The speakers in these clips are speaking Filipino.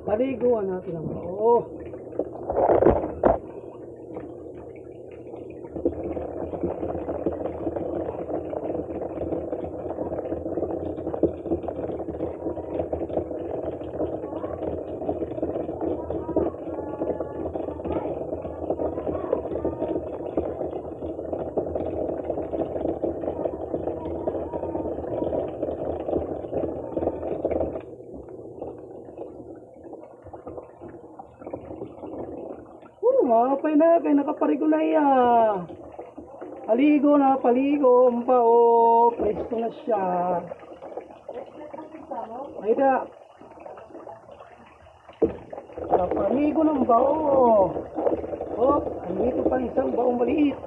Paliguan natin ang bao. Mapay na kay nakaparigo na iya. Paligo na, paligo ang bao. Presto na siya. Ay da. Napaligo ng bao. Oh, andito pa isang baong maliit.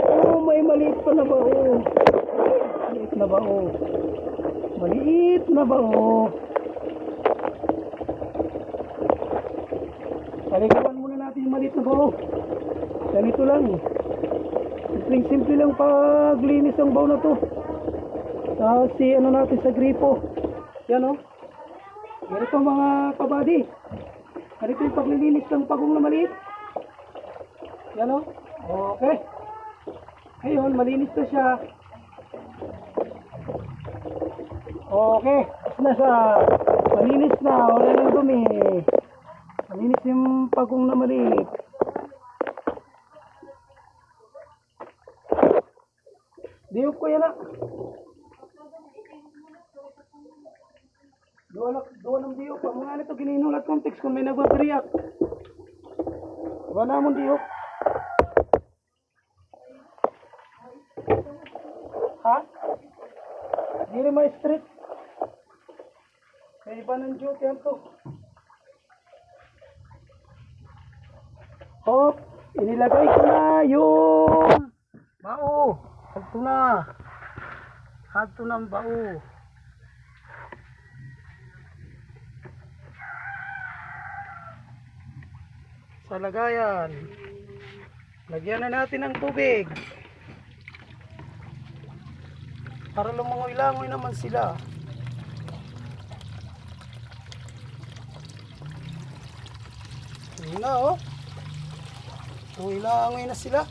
Oh, may maliit pa na bao. Maliit na bao. Maliit na bao. Paliguan muna natin yung maliit na bao. Ganito lang. Simple lang paglinis ang bao na to. Kasi ano natin sa gripo. Yan o. Ganito mga kabady. Ganito yung paglilinis ng pagong na maliit. Yan o. Okay. Ngayon, malinis na siya. Okay. Tapos na siya. Malinis na. Wala nang dumi. Malinis yung pagong na maliit. Diyok ko yan na. Doon ang diyok. Pag mga nito gininulat kong text kung may nagwag-react. Diba namon diyok? Ha? Di rin may street. Kaya iba ng diyok yan to. Hop, inilagay ko na yung bao. Hagto na. Hagto na ang bao. Sa lagayan. Lagyan na natin ng tubig. Para lumangoy-langoy naman sila. Yun na oh. Langoy na sila.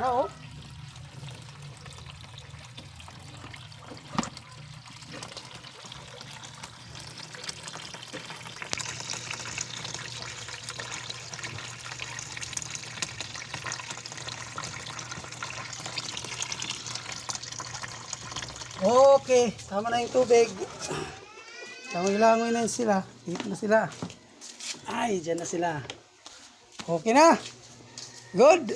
Na oh. Okay, tama na yung tubig. Langoy-langoy na yun sila. Dito na sila. Ay, dyan na sila. Okay na. Good.